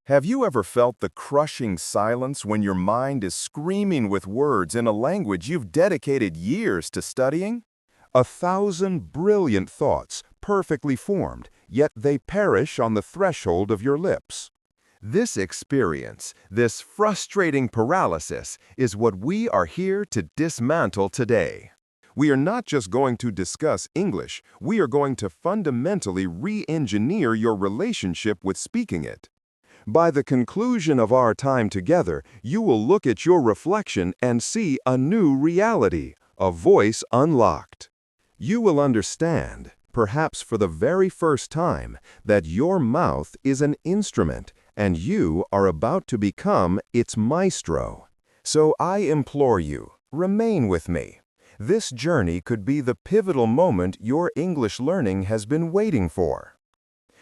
Have you ever felt the crushing silence when your mind is screaming with words in a language you've dedicated years to studying? 1,000 brilliant thoughts, perfectly formed, yet they perish on the threshold of your lips. This experience, this frustrating paralysis, is what we are here to dismantle today. We are not just going to discuss English, we are going to fundamentally re-engineer your relationship with speaking it. By the conclusion of our time together, you will look at your reflection and see a new reality, a voice unlocked. You will understand, perhaps for the very first time, that your mouth is an instrument and you are about to become its maestro. So I implore you, remain with me. This journey could be the pivotal moment your English learning has been waiting for.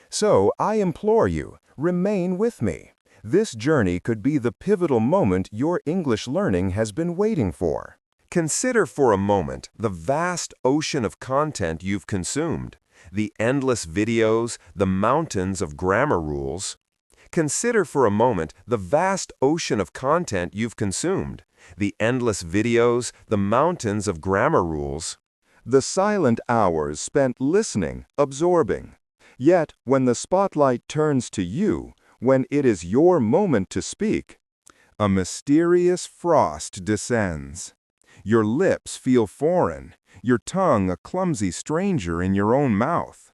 So I implore you, remain with me. This journey could be the pivotal moment your English learning has been waiting for. Consider for a moment the vast ocean of content you've consumed, the endless videos, the mountains of grammar rules. Consider for a moment the vast ocean of content you've consumed, the endless videos, the mountains of grammar rules. The silent hours spent listening, absorbing. Yet, when the spotlight turns to you, when it is your moment to speak, a mysterious frost descends. Your lips feel foreign, your tongue a clumsy stranger in your own mouth.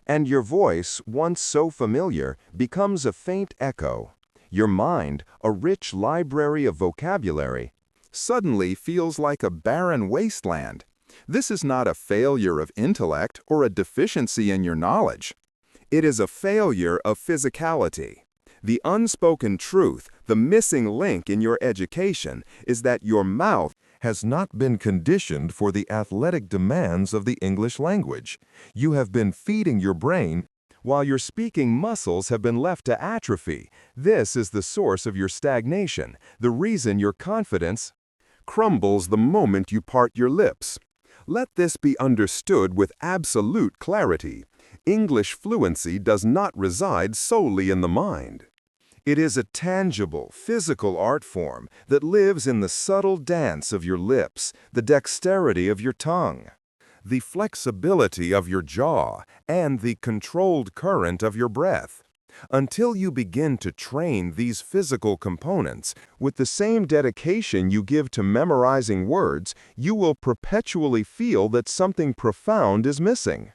And your voice, once so familiar, becomes a faint echo. Your mind, a rich library of vocabulary, suddenly feels like a barren wasteland. This is not a failure of intellect or a deficiency in your knowledge. It is a failure of physicality. The unspoken truth, the missing link in your education, is that your mouth has not been conditioned for the athletic demands of the English language. You have been feeding your brain while your speaking muscles have been left to atrophy. This is the source of your stagnation, the reason your confidence crumbles the moment you part your lips. Let this be understood with absolute clarity. English fluency does not reside solely in the mind. It is a tangible, physical art form that lives in the subtle dance of your lips, the dexterity of your tongue, the flexibility of your jaw, and the controlled current of your breath. Until you begin to train these physical components with the same dedication you give to memorizing words, you will perpetually feel that something profound is missing.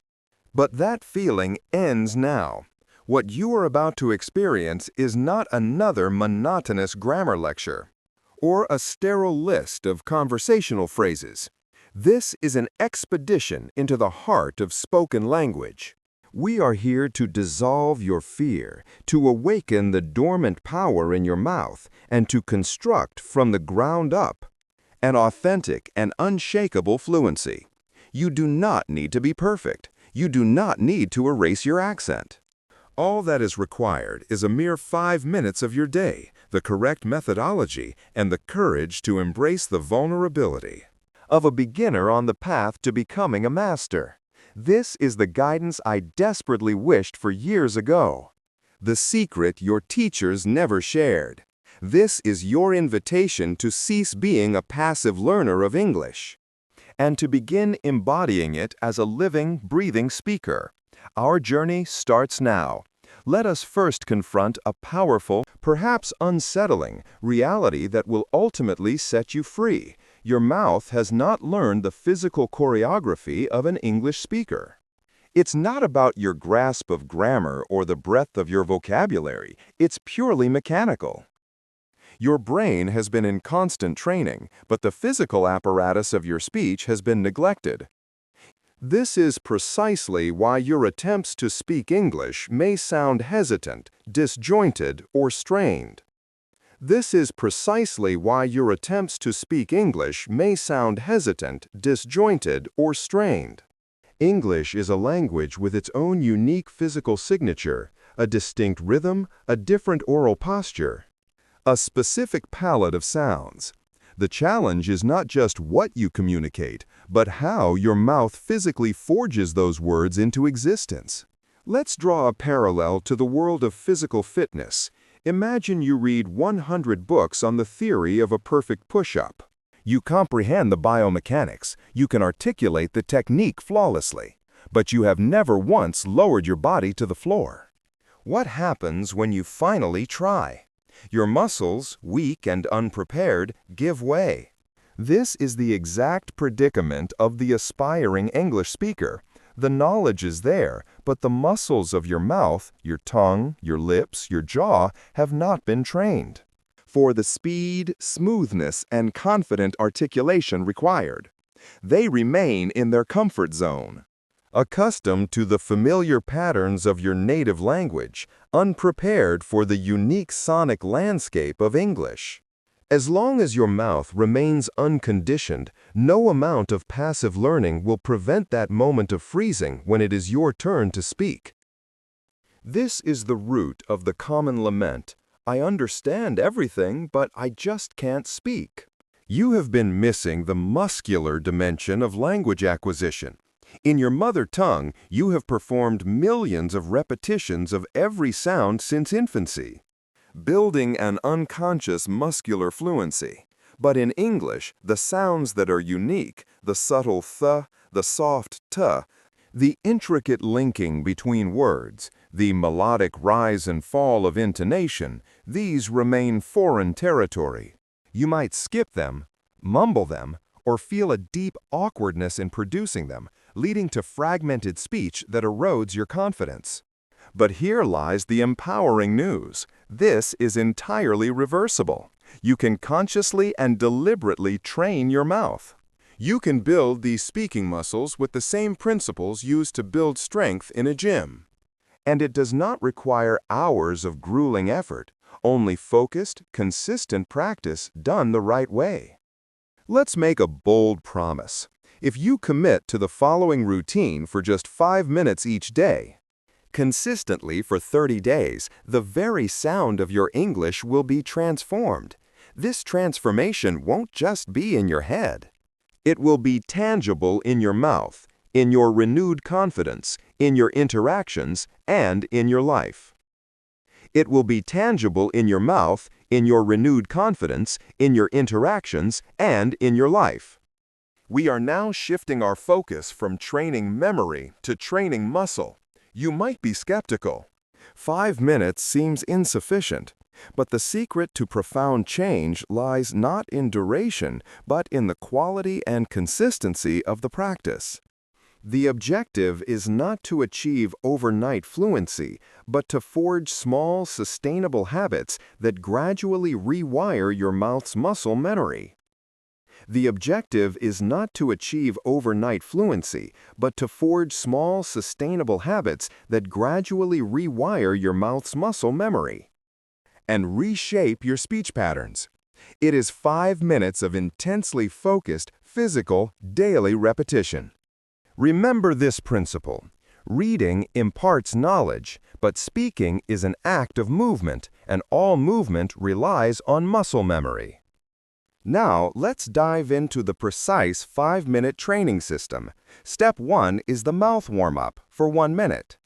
But that feeling ends now. What you are about to experience is not another monotonous grammar lecture or a sterile list of conversational phrases. This is an expedition into the heart of spoken language. We are here to dissolve your fear, to awaken the dormant power in your mouth, and to construct from the ground up an authentic and unshakable fluency. You do not need to be perfect. You do not need to erase your accent. All that is required is a mere 5 minutes of your day, the correct methodology, and the courage to embrace the vulnerability of a beginner on the path to becoming a master. This is the guidance I desperately wished for years ago. The secret your teachers never shared. This is your invitation to cease being a passive learner of English and to begin embodying it as a living, breathing speaker. Our journey starts now. Let us first confront a powerful, perhaps unsettling, reality that will ultimately set you free. Your mouth has not learned the physical choreography of an English speaker. It's not about your grasp of grammar or the breadth of your vocabulary. It's purely mechanical. Your brain has been in constant training, but the physical apparatus of your speech has been neglected. This is precisely why your attempts to speak English may sound hesitant, disjointed, or strained. This is precisely why your attempts to speak English may sound hesitant, disjointed, or strained. English is a language with its own unique physical signature, a distinct rhythm, a different oral posture, a specific palette of sounds. The challenge is not just what you communicate, but how your mouth physically forges those words into existence. Let's draw a parallel to the world of physical fitness. Imagine you read 100 books on the theory of a perfect push-up. You comprehend the biomechanics, you can articulate the technique flawlessly, but you have never once lowered your body to the floor. What happens when you finally try? Your muscles, weak and unprepared, give way. This is the exact predicament of the aspiring English speaker. The knowledge is there, but the muscles of your mouth, your tongue, your lips, your jaw have not been trained for the speed, smoothness, and confident articulation required. They remain in their comfort zone, accustomed to the familiar patterns of your native language, unprepared for the unique sonic landscape of English. As long as your mouth remains unconditioned, no amount of passive learning will prevent that moment of freezing when it is your turn to speak. This is the root of the common lament: I understand everything, but I just can't speak. You have been missing the muscular dimension of language acquisition. In your mother tongue, you have performed millions of repetitions of every sound since infancy, building an unconscious muscular fluency. But in English, the sounds that are unique, the subtle th, the soft t, the intricate linking between words, the melodic rise and fall of intonation, these remain foreign territory. You might skip them, mumble them, or feel a deep awkwardness in producing them, leading to fragmented speech that erodes your confidence. But here lies the empowering news. This is entirely reversible. You can consciously and deliberately train your mouth. You can build these speaking muscles with the same principles used to build strength in a gym. And it does not require hours of grueling effort, only focused, consistent practice done the right way. Let's make a bold promise. If you commit to the following routine for just 5 minutes each day, consistently for 30 days, the very sound of your English will be transformed. This transformation won't just be in your head. It will be tangible in your mouth, in your renewed confidence, in your interactions, and in your life. It will be tangible in your mouth, in your renewed confidence, in your interactions, and in your life. We are now shifting our focus from training memory to training muscle. You might be skeptical. 5 minutes seems insufficient, but the secret to profound change lies not in duration, but in the quality and consistency of the practice. The objective is not to achieve overnight fluency, but to forge small, sustainable habits that gradually rewire your mouth's muscle memory. The objective is not to achieve overnight fluency, but to forge small, sustainable habits that gradually rewire your mouth's muscle memory and reshape your speech patterns. It is 5 minutes of intensely focused, physical, daily repetition. Remember this principle. Reading imparts knowledge, but speaking is an act of movement, and all movement relies on muscle memory. Now, let's dive into the precise 5-minute training system. Step 1 is the mouth warm-up for 1 minute.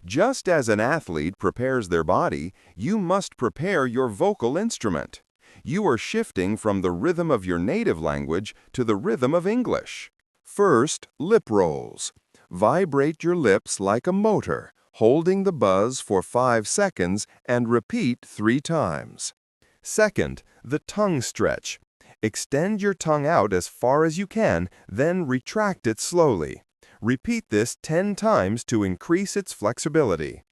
Just as an athlete prepares their body, you must prepare your vocal instrument. You are shifting from the rhythm of your native language to the rhythm of English. First, lip rolls. Vibrate your lips like a motor, holding the buzz for 5 seconds and repeat 3 times. Second, the tongue stretch. Extend your tongue out as far as you can, then retract it slowly. Repeat this 10 times to increase its flexibility.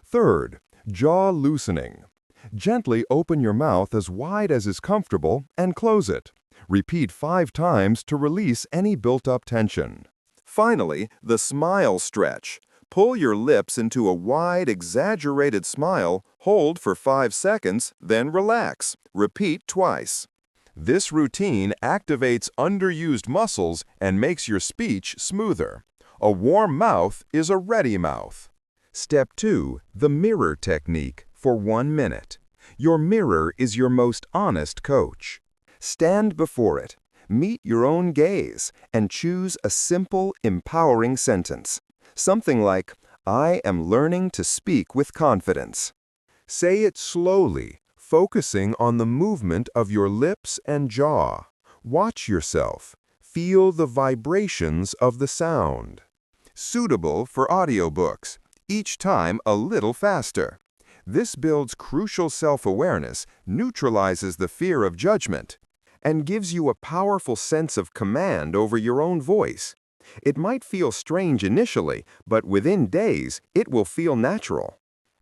Third, jaw loosening. Gently open your mouth as wide as is comfortable and close it. Repeat 5 times to release any built-up tension. Finally, the smile stretch. Pull your lips into a wide, exaggerated smile, hold for 5 seconds, then relax. Repeat twice. This routine activates underused muscles and makes your speech smoother. A warm mouth is a ready mouth. Step 2, the mirror technique for 1 minute. Your mirror is your most honest coach. Stand before it, meet your own gaze, and choose a simple, empowering sentence. Something like, I am learning to speak with confidence. Say it slowly, focusing on the movement of your lips and jaw. Watch yourself. Feel the vibrations of the sound. Suitable for audiobooks, each time a little faster. This builds crucial self-awareness, neutralizes the fear of judgment, and gives you a powerful sense of command over your own voice. It might feel strange initially, but within days, it will feel natural.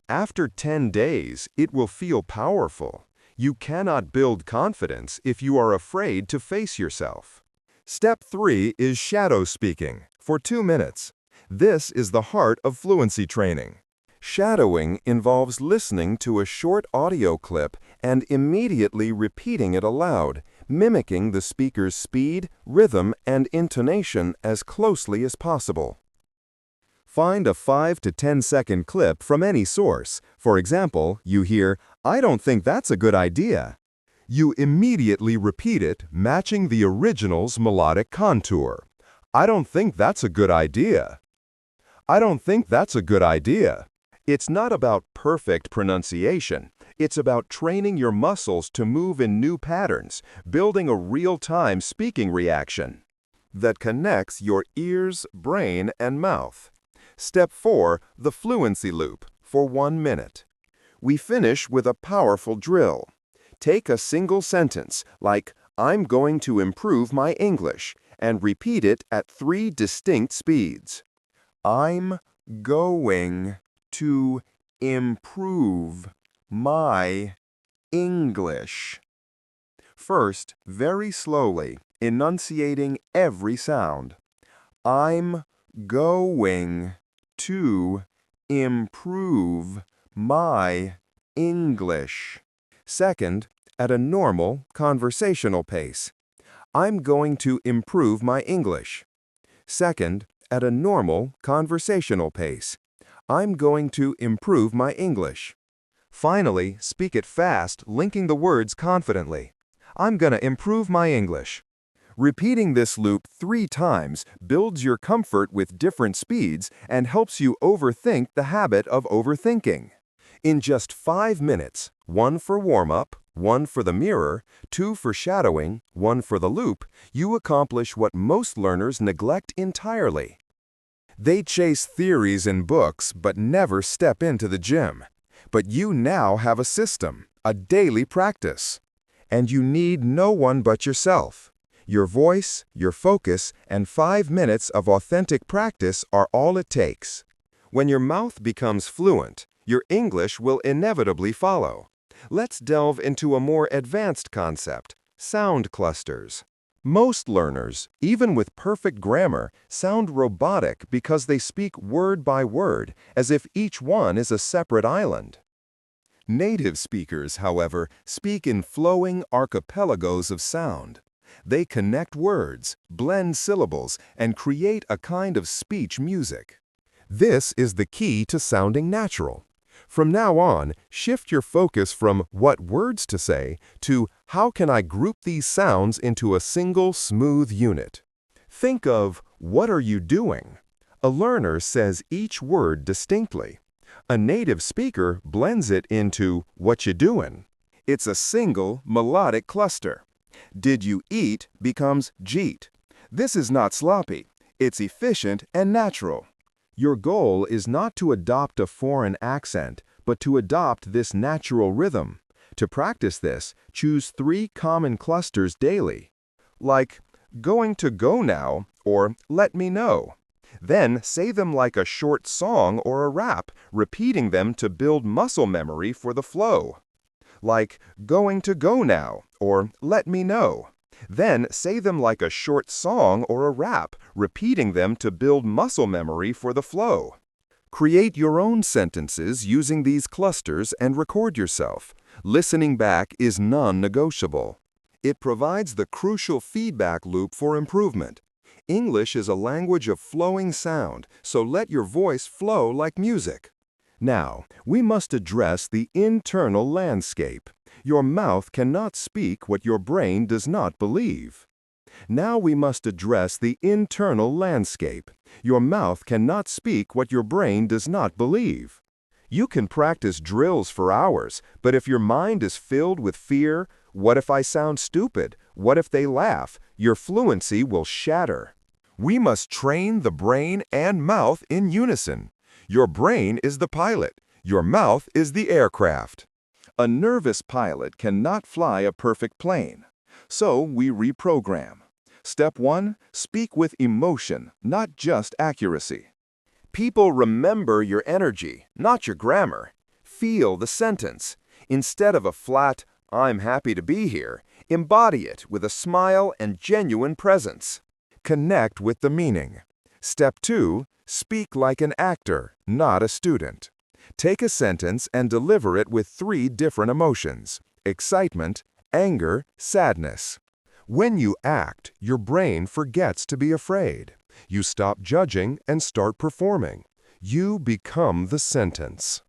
After 10 days, it will feel powerful. You cannot build confidence if you are afraid to face yourself. Step 3 is shadow speaking for 2 minutes. This is the heart of fluency training. Shadowing involves listening to a short audio clip and immediately repeating it aloud, mimicking the speaker's speed, rhythm, and intonation as closely as possible. Find a 5 to 10-second clip from any source. For example, you hear, "I don't think that's a good idea." You immediately repeat it, matching the original's melodic contour. "I don't think that's a good idea." "I don't think that's a good idea." It's not about perfect pronunciation. It's about training your muscles to move in new patterns, building a real-time speaking reaction that connects your ears, brain, and mouth. Step 4, the fluency loop, for 1 minute. We finish with a powerful drill. Take a single sentence, like, "I'm going to improve my English," and repeat it at 3 distinct speeds. I'm going to improve my English. First, very slowly, enunciating every sound. I'm going to improve my English. Second, at a normal, conversational pace. I'm going to improve my English. Second, at a normal, conversational pace. I'm going to improve my English. Finally, speak it fast, linking the words confidently. I'm gonna improve my English. Repeating this loop 3 times builds your comfort with different speeds and helps you overthink the habit of overthinking. In just 5 minutes, 1 for warm-up, 1 for the mirror, 2 for shadowing, 1 for the loop, you accomplish what most learners neglect entirely. They chase theories in books but never step into the gym. But you now have a system, a daily practice. And you need no one but yourself. Your voice, your focus, and 5 minutes of authentic practice are all it takes. When your mouth becomes fluent, your English will inevitably follow. Let's delve into a more advanced concept, sound clusters. Most learners, even with perfect grammar, sound robotic because they speak word by word, as if each one is a separate island. Native speakers, however, speak in flowing archipelagos of sound. They connect words, blend syllables, and create a kind of speech music. This is the key to sounding natural. From now on, shift your focus from what words to say to how can I group these sounds into a single smooth unit. Think of what are you doing? A learner says each word distinctly. A native speaker blends it into what you doing. It's a single melodic cluster. Did you eat becomes jeet. This is not sloppy. It's efficient and natural. Your goal is not to adopt a foreign accent, but to adopt this natural rhythm. To practice this, choose 3 common clusters daily, like going to go now or let me know. Then say them like a short song or a rap, repeating them to build muscle memory for the flow. Like going to go now or let me know. Then say them like a short song or a rap, repeating them to build muscle memory for the flow. Create your own sentences using these clusters and record yourself. Listening back is non-negotiable. It provides the crucial feedback loop for improvement. English is a language of flowing sound, so let your voice flow like music. Now, we must address the internal landscape. Your mouth cannot speak what your brain does not believe. Now we must address the internal landscape. Your mouth cannot speak what your brain does not believe. You can practice drills for hours, but if your mind is filled with fear, what if I sound stupid? What if they laugh? Your fluency will shatter. We must train the brain and mouth in unison. Your brain is the pilot. Your mouth is the aircraft. A nervous pilot cannot fly a perfect plane. So we reprogram. Step 1, speak with emotion, not just accuracy. People remember your energy, not your grammar. Feel the sentence. Instead of a flat, "I'm happy to be here," embody it with a smile and genuine presence. Connect with the meaning. Step 2, speak like an actor, not a student. Take a sentence and deliver it with 3 different emotions: excitement, anger, sadness. When you act, your brain forgets to be afraid. You stop judging and start performing. You become the sentence.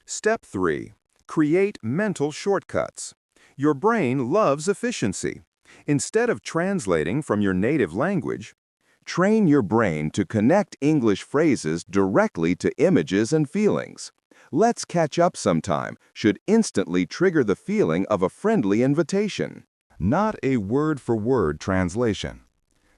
Step 3, create mental shortcuts. Your brain loves efficiency. Instead of translating from your native language, train your brain to connect English phrases directly to images and feelings. "Let's catch up sometime" should instantly trigger the feeling of a friendly invitation, not a word-for-word translation.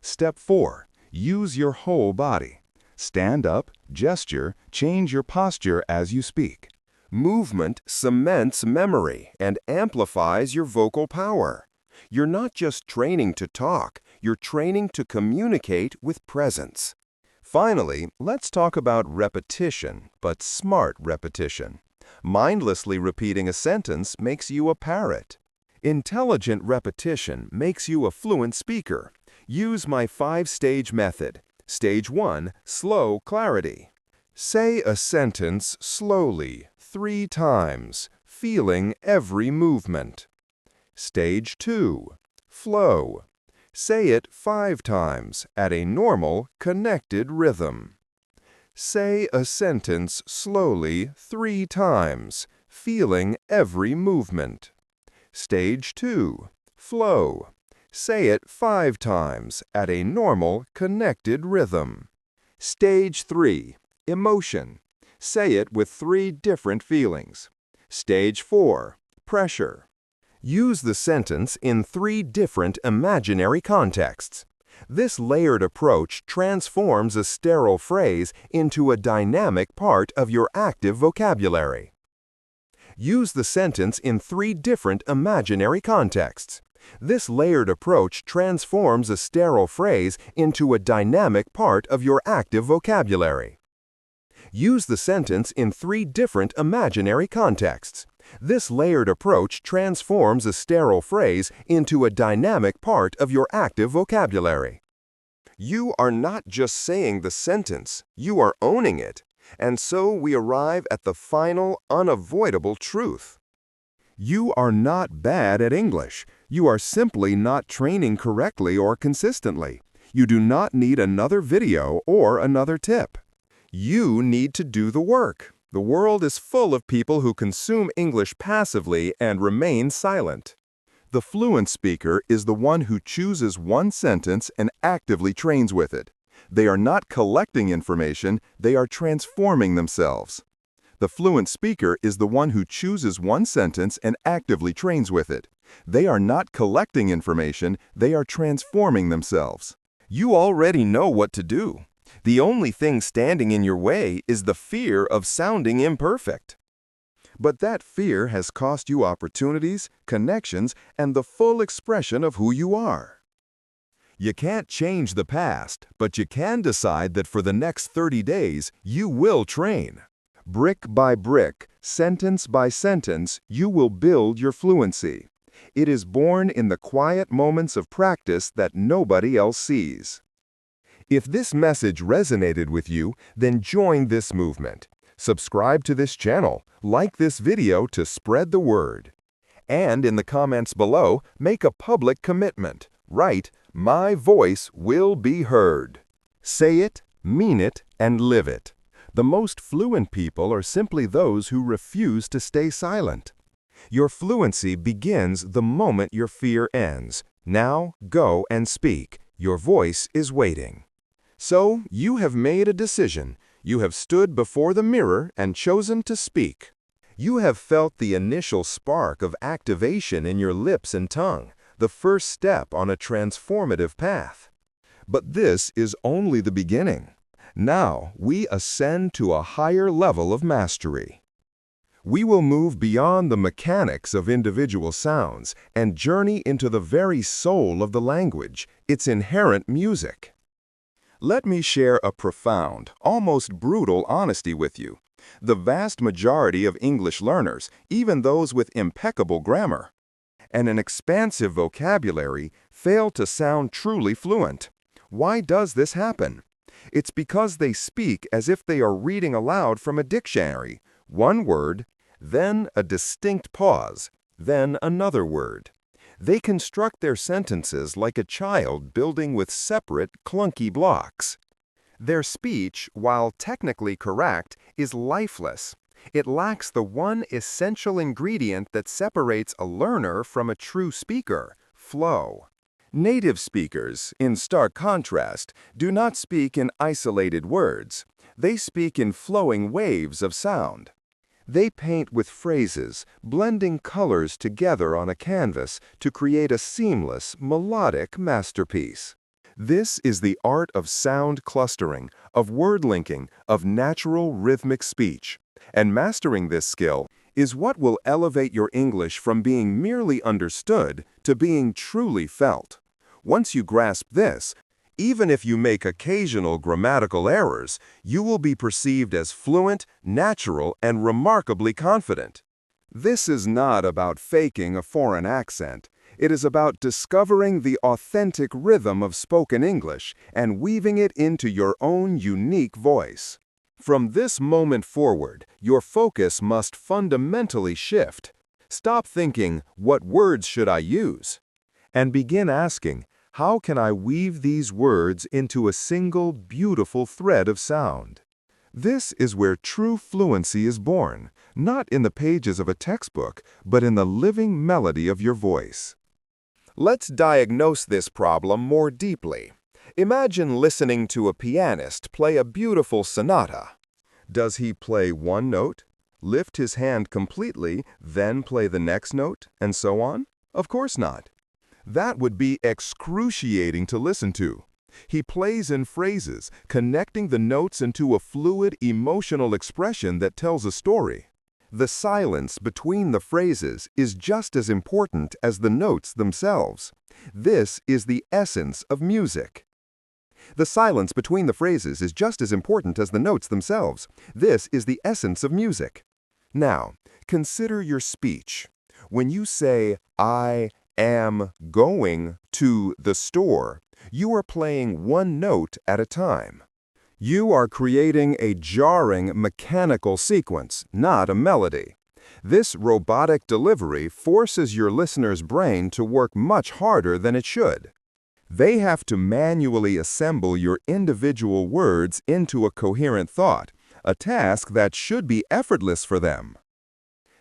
Step 4, use your whole body. Stand up, gesture, change your posture as you speak. Movement cements memory and amplifies your vocal power. You're not just training to talk, you're training to communicate with presence. Finally, let's talk about repetition, but smart repetition. Mindlessly repeating a sentence makes you a parrot. Intelligent repetition makes you a fluent speaker. Use my 5-stage method. Stage 1, slow clarity. Say a sentence slowly, 3 times, feeling every movement. Stage 2, flow. Say it 5 times at a normal, connected rhythm. Say a sentence slowly 3 times, feeling every movement. Stage 2, flow. Say it 5 times at a normal, connected rhythm. Stage 3, emotion. Say it with 3 different feelings. Stage 4, pressure. Use the sentence in 3 different imaginary contexts. This layered approach transforms a sterile phrase into a dynamic part of your active vocabulary. Use the sentence in 3 different imaginary contexts. This layered approach transforms a sterile phrase into a dynamic part of your active vocabulary. Use the sentence in 3 different imaginary contexts. This layered approach transforms a sterile phrase into a dynamic part of your active vocabulary. You are not just saying the sentence, you are owning it. And so we arrive at the final, unavoidable truth. You are not bad at English. You are simply not training correctly or consistently. You do not need another video or another tip. You need to do the work. The world is full of people who consume English passively and remain silent. The fluent speaker is the one who chooses one sentence and actively trains with it. They are not collecting information, they are transforming themselves. The fluent speaker is the one who chooses one sentence and actively trains with it. They are not collecting information, they are transforming themselves. You already know what to do. The only thing standing in your way is the fear of sounding imperfect. But that fear has cost you opportunities, connections, and the full expression of who you are. You can't change the past, but you can decide that for the next 30 days, you will train. Brick by brick, sentence by sentence, you will build your fluency. It is born in the quiet moments of practice that nobody else sees. If this message resonated with you, then join this movement. Subscribe to this channel, like this video to spread the word. And in the comments below, make a public commitment. Write, "My voice will be heard." Say it, mean it, and live it. The most fluent people are simply those who refuse to stay silent. Your fluency begins the moment your fear ends. Now, go and speak. Your voice is waiting. So, you have made a decision. You have stood before the mirror and chosen to speak. You have felt the initial spark of activation in your lips and tongue, the first step on a transformative path. But this is only the beginning. Now we ascend to a higher level of mastery. We will move beyond the mechanics of individual sounds and journey into the very soul of the language, its inherent music. Let me share a profound, almost brutal honesty with you. The vast majority of English learners, even those with impeccable grammar and an expansive vocabulary, fail to sound truly fluent. Why does this happen? It's because they speak as if they are reading aloud from a dictionary. One word, then a distinct pause, then another word. They construct their sentences like a child building with separate, clunky blocks. Their speech, while technically correct, is lifeless. It lacks the one essential ingredient that separates a learner from a true speaker: flow. Native speakers, in stark contrast, do not speak in isolated words. They speak in flowing waves of sound. They paint with phrases, blending colors together on a canvas to create a seamless, melodic masterpiece. This is the art of sound clustering, of word linking, of natural rhythmic speech. And mastering this skill is what will elevate your English from being merely understood to being truly felt. Once you grasp this, even if you make occasional grammatical errors, you will be perceived as fluent, natural, and remarkably confident. This is not about faking a foreign accent. It is about discovering the authentic rhythm of spoken English and weaving it into your own unique voice. From this moment forward, your focus must fundamentally shift. Stop thinking, "What words should I use?" and begin asking, "How can I weave these words into a single, beautiful thread of sound?" This is where true fluency is born, not in the pages of a textbook, but in the living melody of your voice. Let's diagnose this problem more deeply. Imagine listening to a pianist play a beautiful sonata. Does he play one note, lift his hand completely, then play the next note, and so on? Of course not. That would be excruciating to listen to. He plays in phrases, connecting the notes into a fluid, emotional expression that tells a story. The silence between the phrases is just as important as the notes themselves. This is the essence of music. The silence between the phrases is just as important as the notes themselves. This is the essence of music. Now, consider your speech. When you say, "I am going to the store," you are playing one note at a time. You are creating a jarring, mechanical sequence, not a melody. This robotic delivery forces your listener's brain to work much harder than it should. They have to manually assemble your individual words into a coherent thought, a task that should be effortless for them.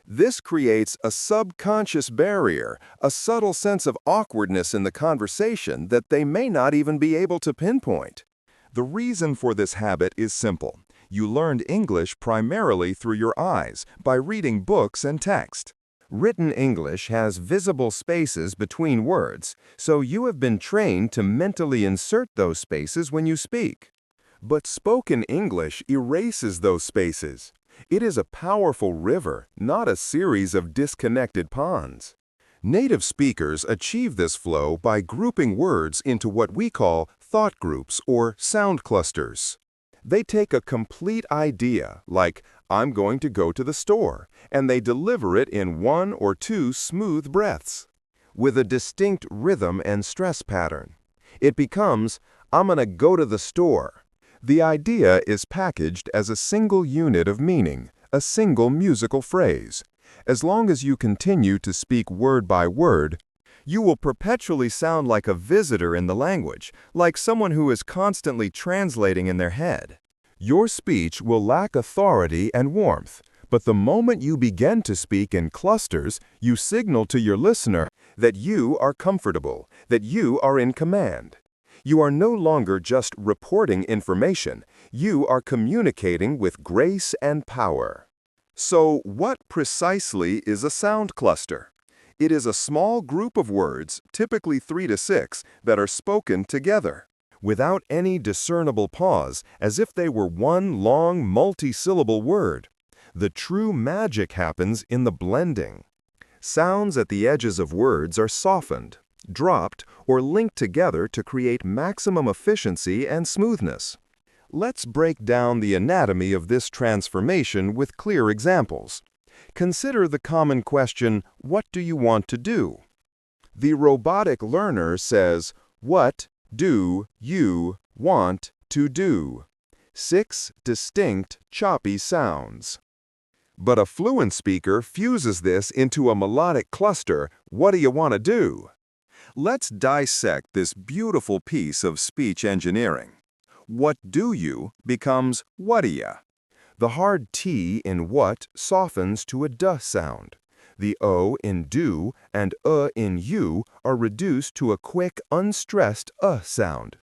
This creates a subconscious barrier, a subtle sense of awkwardness in the conversation that they may not even be able to pinpoint. The reason for this habit is simple. You learned English primarily through your eyes, by reading books and text. Written English has visible spaces between words, so you have been trained to mentally insert those spaces when you speak. But spoken English erases those spaces. It is a powerful river, not a series of disconnected ponds. Native speakers achieve this flow by grouping words into what we call thought groups or sound clusters. They take a complete idea, like, "I'm going to go to the store," and they deliver it in one or two smooth breaths, with a distinct rhythm and stress pattern. It becomes, "I'm gonna go to the store." The idea is packaged as a single unit of meaning, a single musical phrase. As long as you continue to speak word by word, you will perpetually sound like a visitor in the language, like someone who is constantly translating in their head. Your speech will lack authority and warmth, but the moment you begin to speak in clusters, you signal to your listener that you are comfortable, that you are in command. You are no longer just reporting information, you are communicating with grace and power. So, what precisely is a sound cluster? It is a small group of words, typically 3 to 6, that are spoken together, without any discernible pause, as if they were one long, multi-syllable word. The true magic happens in the blending. Sounds at the edges of words are softened, dropped, or linked together to create maximum efficiency and smoothness. Let's break down the anatomy of this transformation with clear examples. Consider the common question, what do you want to do? The robotic learner says, what do you want to do? 6 distinct, choppy sounds. But a fluent speaker fuses this into a melodic cluster, what do you want to do? Let's dissect this beautiful piece of speech engineering. What do you becomes what'ya. The hard T in what softens to a duh sound. The O in do and in you are reduced to a quick, unstressed sound.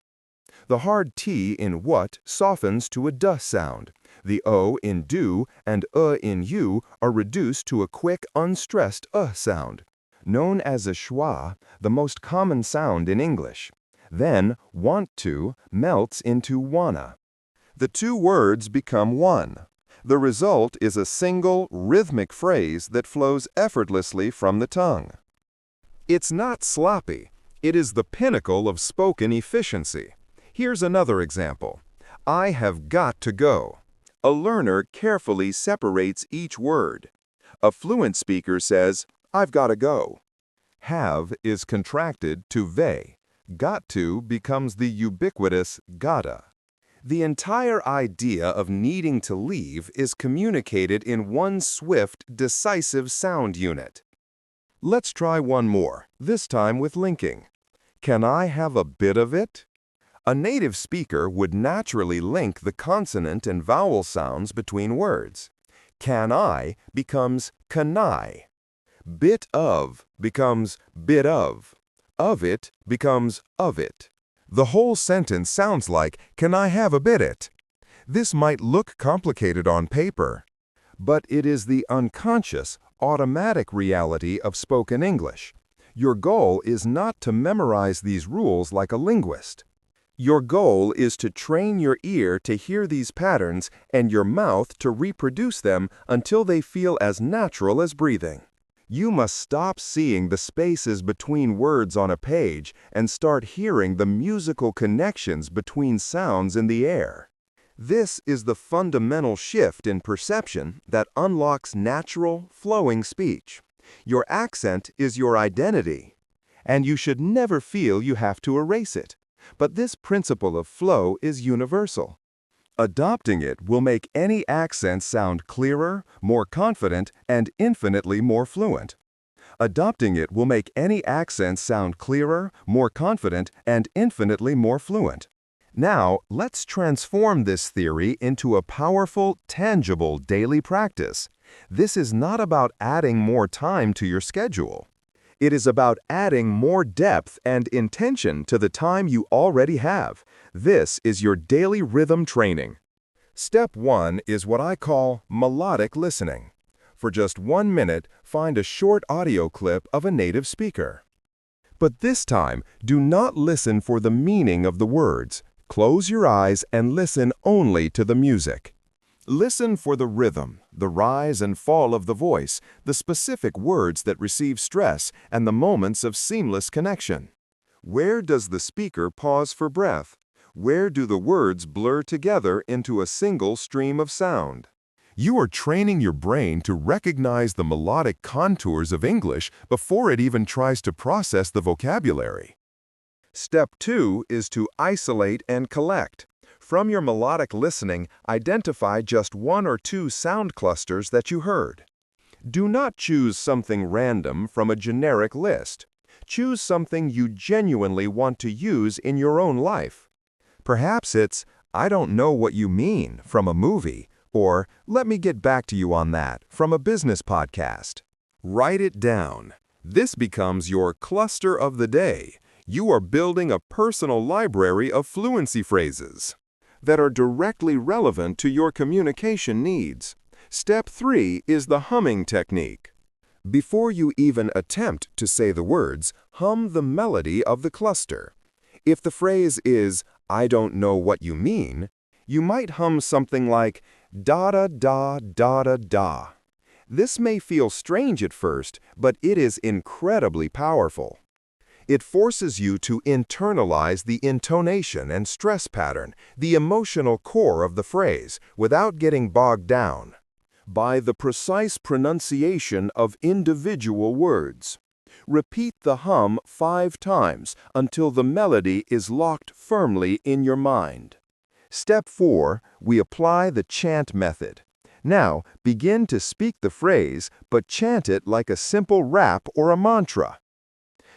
The hard T in what softens to a duh sound. The O in do and in you are reduced to a quick, unstressed sound, known as a schwa, the most common sound in English. Then, want to melts into wanna. The two words become one. The result is a single, rhythmic phrase that flows effortlessly from the tongue. It's not sloppy. It is the pinnacle of spoken efficiency. Here's another example. I have got to go. A learner carefully separates each word. A fluent speaker says, I've got to go. Have is contracted to ve. Got to becomes the ubiquitous gotta. The entire idea of needing to leave is communicated in one swift, decisive sound unit. Let's try one more, this time with linking. Can I have a bit of it? A native speaker would naturally link the consonant and vowel sounds between words. Can I becomes can I. Bit of becomes bit of. Of it becomes of it. The whole sentence sounds like, can I have a bit it? This might look complicated on paper, but it is the unconscious, automatic reality of spoken English. Your goal is not to memorize these rules like a linguist. Your goal is to train your ear to hear these patterns and your mouth to reproduce them until they feel as natural as breathing. You must stop seeing the spaces between words on a page and start hearing the musical connections between sounds in the air. This is the fundamental shift in perception that unlocks natural, flowing speech. Your accent is your identity, and you should never feel you have to erase it. But this principle of flow is universal. Adopting it will make any accent sound clearer, more confident, and infinitely more fluent. Adopting it will make any accent sound clearer, more confident, and infinitely more fluent. Now, let's transform this theory into a powerful, tangible daily practice. This is not about adding more time to your schedule. It is about adding more depth and intention to the time you already have. This is your daily rhythm training. Step 1 is what I call melodic listening. For just 1 minute, find a short audio clip of a native speaker. But this time, do not listen for the meaning of the words. Close your eyes and listen only to the music. Listen for the rhythm, the rise and fall of the voice, the specific words that receive stress, and the moments of seamless connection. Where does the speaker pause for breath? Where do the words blur together into a single stream of sound? You are training your brain to recognize the melodic contours of English before it even tries to process the vocabulary. Step 2 is to isolate and collect. From your melodic listening, identify just 1 or 2 sound clusters that you heard. Do not choose something random from a generic list. Choose something you genuinely want to use in your own life. Perhaps it's, I don't know what you mean, from a movie, or let me get back to you on that, from a business podcast. Write it down. This becomes your cluster of the day, You are building a personal library of fluency phrases that are directly relevant to your communication needs. Step 3 is the humming technique. Before you even attempt to say the words, hum the melody of the cluster. If the phrase is, "I don't know what you mean," you might hum something like, "da-da-da, da-da-da." This may feel strange at first, but it is incredibly powerful. It forces you to internalize the intonation and stress pattern, the emotional core of the phrase, without getting bogged down by the precise pronunciation of individual words. Repeat the hum 5 times until the melody is locked firmly in your mind. Step 4, we apply the chant method. Now, begin to speak the phrase, but chant it like a simple rap or a mantra.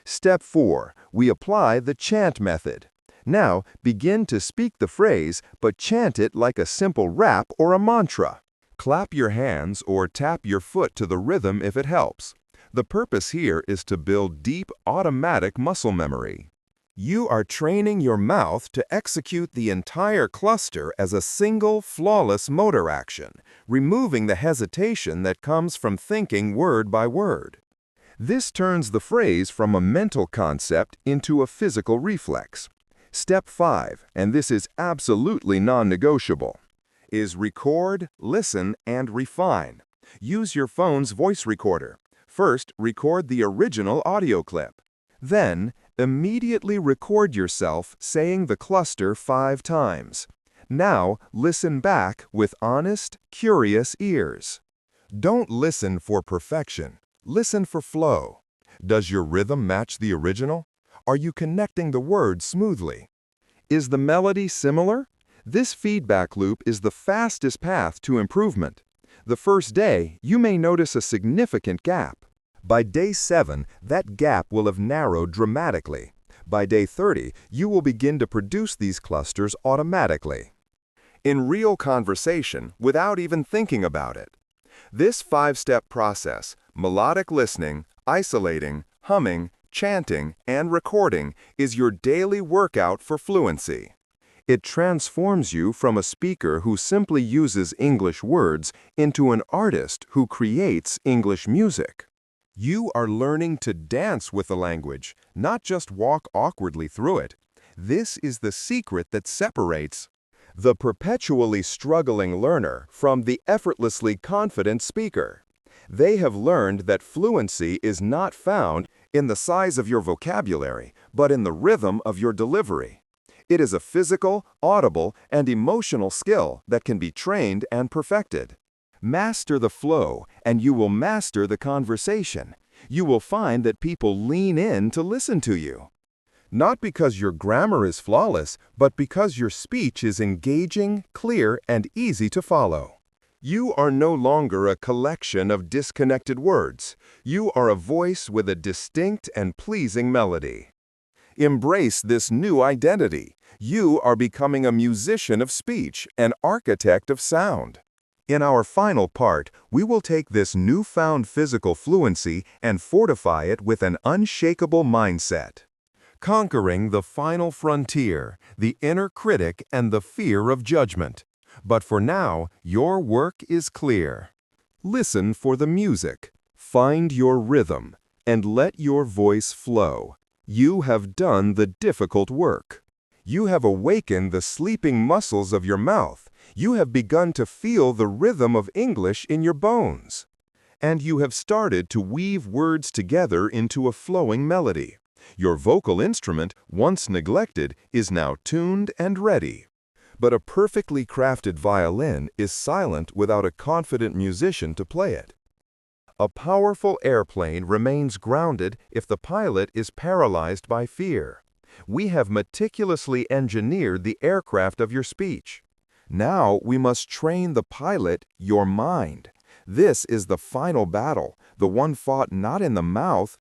Step 4, we apply the chant method. Now, begin to speak the phrase, but chant it like a simple rap or a mantra. Clap your hands or tap your foot to the rhythm if it helps. The purpose here is to build deep, automatic muscle memory. You are training your mouth to execute the entire cluster as a single, flawless motor action, removing the hesitation that comes from thinking word by word. This turns the phrase from a mental concept into a physical reflex. Step 5, and this is absolutely non-negotiable, is record, listen, and refine. Use your phone's voice recorder. First, record the original audio clip. Then, immediately record yourself saying the cluster 5 times. Now, listen back with honest, curious ears. Don't listen for perfection. Listen for flow. Does your rhythm match the original? Are you connecting the words smoothly? Is the melody similar? This feedback loop is the fastest path to improvement. The first day, you may notice a significant gap. By day 7, that gap will have narrowed dramatically. By day 30, you will begin to produce these clusters automatically, in real conversation, without even thinking about it. This 5-step process, melodic listening, isolating, humming, chanting, and recording, is your daily workout for fluency. It transforms you from a speaker who simply uses English words into an artist who creates English music. You are learning to dance with the language, not just walk awkwardly through it. This is the secret that separates the perpetually struggling learner from the effortlessly confident speaker. They have learned that fluency is not found in the size of your vocabulary, but in the rhythm of your delivery. It is a physical, audible, and emotional skill that can be trained and perfected. Master the flow, and you will master the conversation. You will find that people lean in to listen to you. Not because your grammar is flawless, but because your speech is engaging, clear, and easy to follow. You are no longer a collection of disconnected words. You are a voice with a distinct and pleasing melody. Embrace this new identity. You are becoming a musician of speech, an architect of sound. In our final part, we will take this newfound physical fluency and fortify it with an unshakable mindset. Conquering the final frontier, the inner critic, and the fear of judgment. But for now, your work is clear. Listen for the music, find your rhythm, and let your voice flow. You have done the difficult work. You have awakened the sleeping muscles of your mouth. You have begun to feel the rhythm of English in your bones. And you have started to weave words together into a flowing melody. Your vocal instrument, once neglected, is now tuned and ready. But a perfectly crafted violin is silent without a confident musician to play it. A powerful airplane remains grounded if the pilot is paralyzed by fear. We have meticulously engineered the aircraft of your speech. Now we must train the pilot, your mind. This is the final battle, the one fought not in the mouth,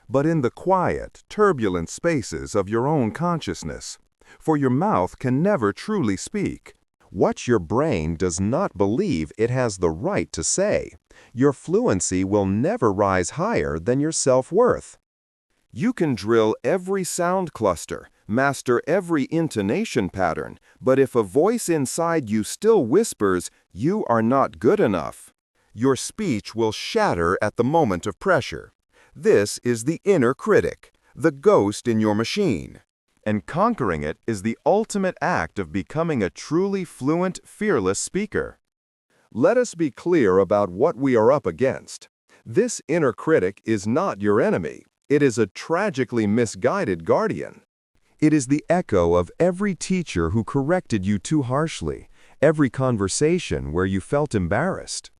but in the quiet, turbulent spaces of your own consciousness. For your mouth can never truly speak what your brain does not believe it has the right to say. Your fluency will never rise higher than your self-worth. You can drill every sound cluster, master every intonation pattern, but if a voice inside you still whispers, "You are not good enough," your speech will shatter at the moment of pressure. This is the inner critic, the ghost in your machine. And conquering it is the ultimate act of becoming a truly fluent, fearless speaker. Let us be clear about what we are up against. This inner critic is not your enemy. It is a tragically misguided guardian. It is the echo of every teacher who corrected you too harshly, every conversation where you felt embarrassed,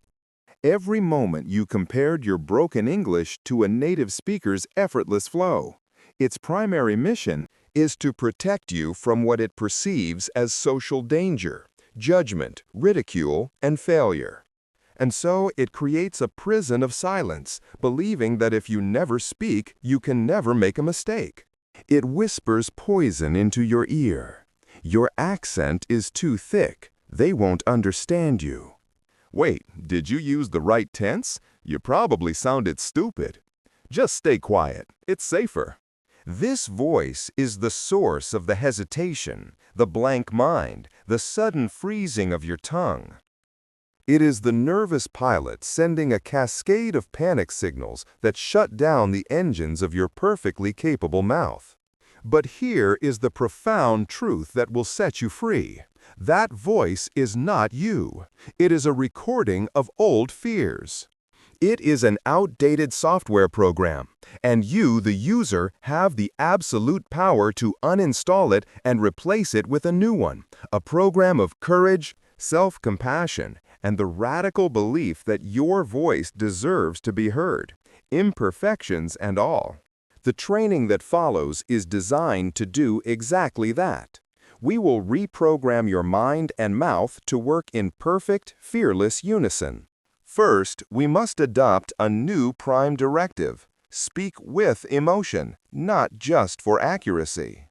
every moment you compared your broken English to a native speaker's effortless flow. Its primary mission is to protect you from what it perceives as social danger, judgment, ridicule, and failure. And so it creates a prison of silence, believing that if you never speak, you can never make a mistake. It whispers poison into your ear. Your accent is too thick. They won't understand you. Wait, did you use the right tense? You probably sounded stupid. Just stay quiet. It's safer. This voice is the source of the hesitation, the blank mind, the sudden freezing of your tongue. It is the nervous pilot sending a cascade of panic signals that shut down the engines of your perfectly capable mouth. But here is the profound truth that will set you free. That voice is not you. It is a recording of old fears. It is an outdated software program, and you, the user, have the absolute power to uninstall it and replace it with a new one, a program of courage, self-compassion, and the radical belief that your voice deserves to be heard, imperfections and all. The training that follows is designed to do exactly that. We will reprogram your mind and mouth to work in perfect, fearless unison. First, we must adopt a new prime directive. Speak with emotion, not just for accuracy.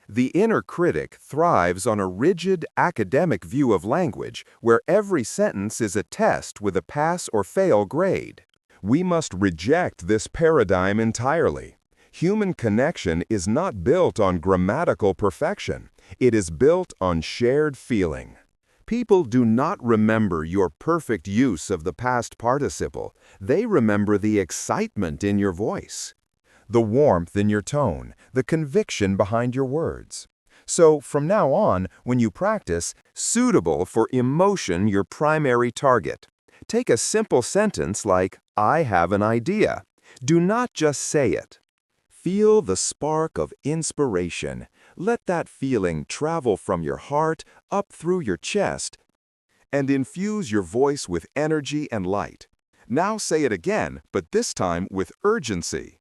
The inner critic thrives on a rigid, academic view of language where every sentence is a test with a pass or fail grade. We must reject this paradigm entirely. Human connection is not built on grammatical perfection. It is built on shared feeling. People do not remember your perfect use of the past participle. They remember the excitement in your voice, the warmth in your tone, the conviction behind your words. So, from now on, when you practice, suitable for emotion your primary target. Take a simple sentence like, "I have an idea." Do not just say it. Feel the spark of inspiration. Let that feeling travel from your heart up through your chest and infuse your voice with energy and light. Now say it again, but this time with urgency.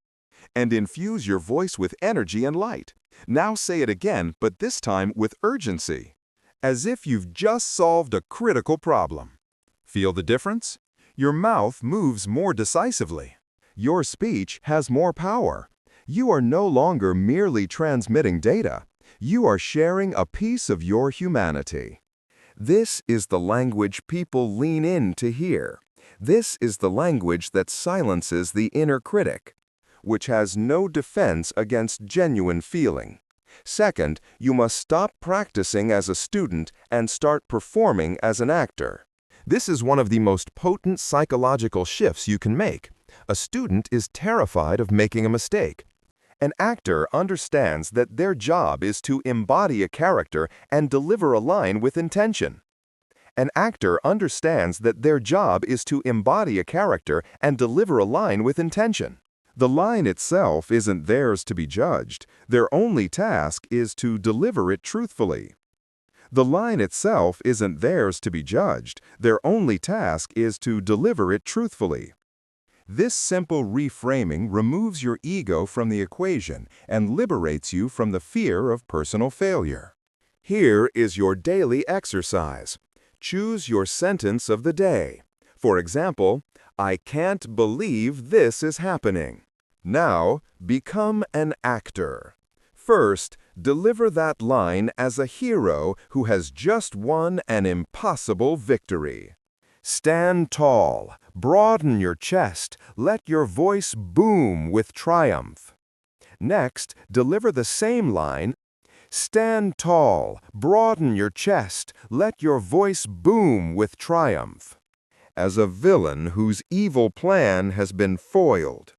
And infuse your voice with energy and light. Now say it again, but this time with urgency. As if you've just solved a critical problem. Feel the difference? Your mouth moves more decisively. Your speech has more power. You are no longer merely transmitting data. You are sharing a piece of your humanity. This is the language people lean in to hear. This is the language that silences the inner critic, which has no defense against genuine feeling. Second, you must stop practicing as a student and start performing as an actor. This is one of the most potent psychological shifts you can make. A student is terrified of making a mistake. An actor understands that their job is to embody a character and deliver a line with intention. An actor understands that their job is to embody a character and deliver a line with intention. The line itself isn't theirs to be judged. Their only task is to deliver it truthfully. The line itself isn't theirs to be judged. Their only task is to deliver it truthfully. This simple reframing removes your ego from the equation and liberates you from the fear of personal failure. Here is your daily exercise. Choose your sentence of the day. For example, "I can't believe this is happening." Now, become an actor. First, deliver that line as a hero who has just won an impossible victory. Stand tall, broaden your chest, let your voice boom with triumph. Next, deliver the same line. Stand tall, broaden your chest, let your voice boom with triumph. As a villain whose evil plan has been foiled.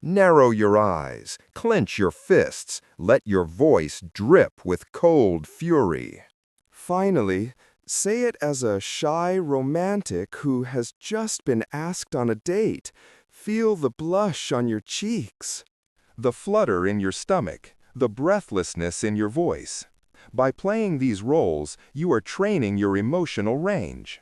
Narrow your eyes, clench your fists, let your voice drip with cold fury. Finally, say it as a shy romantic who has just been asked on a date. Feel the blush on your cheeks, the flutter in your stomach, the breathlessness in your voice. By playing these roles, you are training your emotional range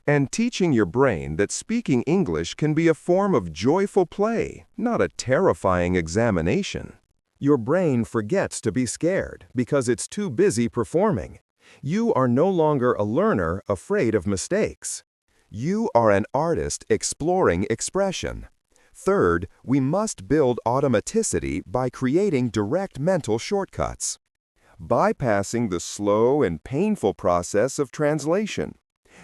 and teaching your brain that speaking English can be a form of joyful play, not a terrifying examination. Your brain forgets to be scared because it's too busy performing. You are no longer a learner afraid of mistakes. You are an artist exploring expression. Third, we must build automaticity by creating direct mental shortcuts, bypassing the slow and painful process of translation.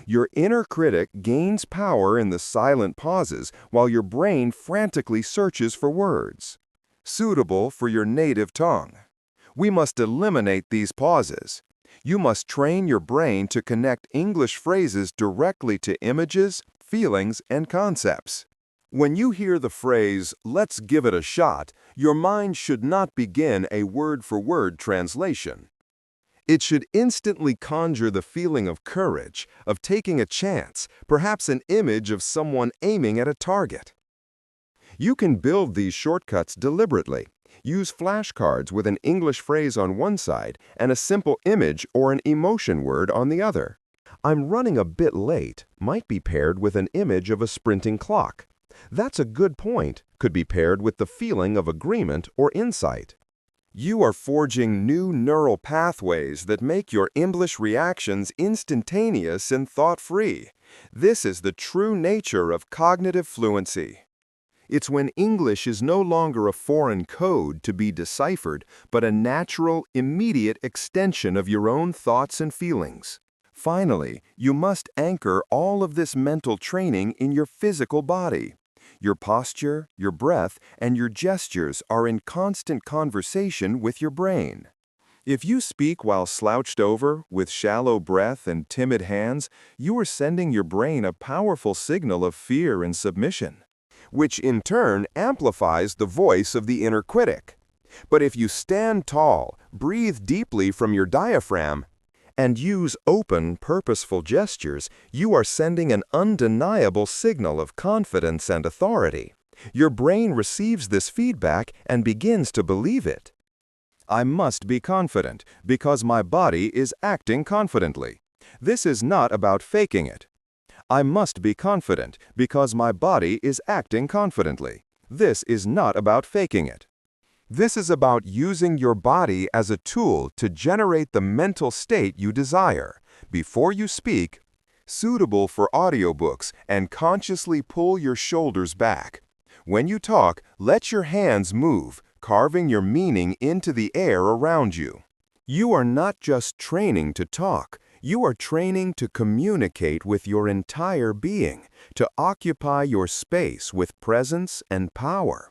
Your inner critic gains power in the silent pauses while your brain frantically searches for words suitable for your native tongue. We must eliminate these pauses. You must train your brain to connect English phrases directly to images, feelings, and concepts. When you hear the phrase, "let's give it a shot," your mind should not begin a word-for-word translation. It should instantly conjure the feeling of courage, of taking a chance, perhaps an image of someone aiming at a target. You can build these shortcuts deliberately. Use flashcards with an English phrase on one side and a simple image or an emotion word on the other. "I'm running a bit late" might be paired with an image of a sprinting clock. "That's a good point" could be paired with the feeling of agreement or insight. You are forging new neural pathways that make your English reactions instantaneous and thought-free. This is the true nature of cognitive fluency. It's when English is no longer a foreign code to be deciphered, but a natural, immediate extension of your own thoughts and feelings. Finally, you must anchor all of this mental training in your physical body. Your posture, your breath, and your gestures are in constant conversation with your brain. If you speak while slouched over, with shallow breath and timid hands, you are sending your brain a powerful signal of fear and submission, which in turn amplifies the voice of the inner critic. But if you stand tall, breathe deeply from your diaphragm, and use open, purposeful gestures, you are sending an undeniable signal of confidence and authority. Your brain receives this feedback and begins to believe it. I must be confident because my body is acting confidently. This is not about faking it. I must be confident because my body is acting confidently. This is not about faking it. This is about using your body as a tool to generate the mental state you desire. Before you speak, suitable for audiobooks, and consciously pull your shoulders back. When you talk, let your hands move, carving your meaning into the air around you. You are not just training to talk. You are training to communicate with your entire being, to occupy your space with presence and power.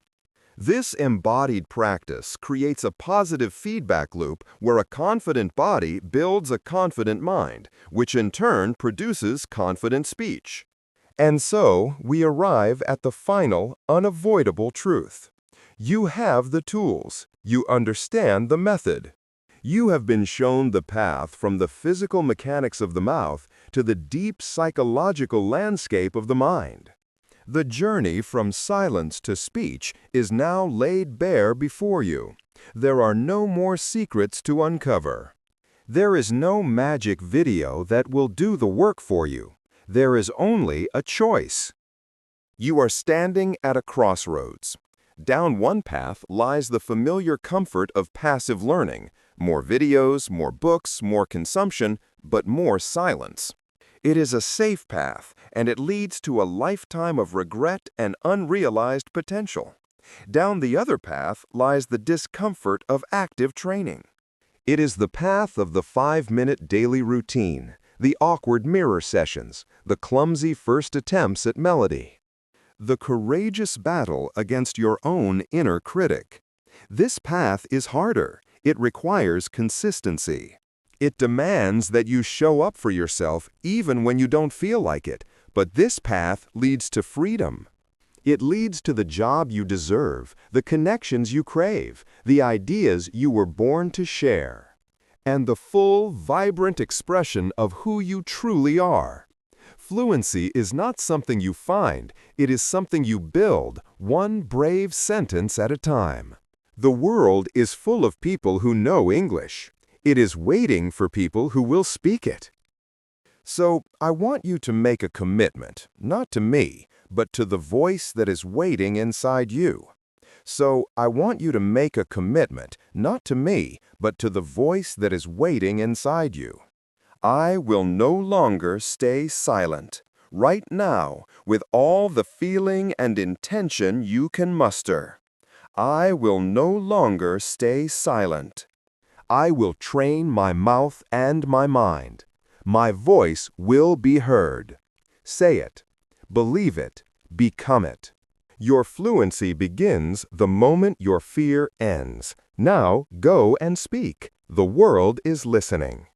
This embodied practice creates a positive feedback loop where a confident body builds a confident mind, which in turn produces confident speech. And so, we arrive at the final, unavoidable truth. You have the tools. You understand the method. You have been shown the path from the physical mechanics of the mouth to the deep psychological landscape of the mind. The journey from silence to speech is now laid bare before you. There are no more secrets to uncover. There is no magic video that will do the work for you. There is only a choice. You are standing at a crossroads. Down one path lies the familiar comfort of passive learning. More videos, more books, more consumption, but more silence. It is a safe path, and it leads to a lifetime of regret and unrealized potential. Down the other path lies the discomfort of active training. It is the path of the 5-minute daily routine, the awkward mirror sessions, the clumsy first attempts at melody. The courageous battle against your own inner critic. This path is harder. It requires consistency. It demands that you show up for yourself even when you don't feel like it, but this path leads to freedom. It leads to the job you deserve, the connections you crave, the ideas you were born to share, and the full, vibrant expression of who you truly are. Fluency is not something you find, it is something you build, one brave sentence at a time. The world is full of people who know English. It is waiting for people who will speak it. So, I want you to make a commitment, not to me, but to the voice that is waiting inside you. So, I want you to make a commitment, not to me, but to the voice that is waiting inside you. I will no longer stay silent. Right now, with all the feeling and intention you can muster. I will no longer stay silent. I will train my mouth and my mind. My voice will be heard. Say it. Believe it. Become it. Your fluency begins the moment your fear ends. Now go and speak. The world is listening.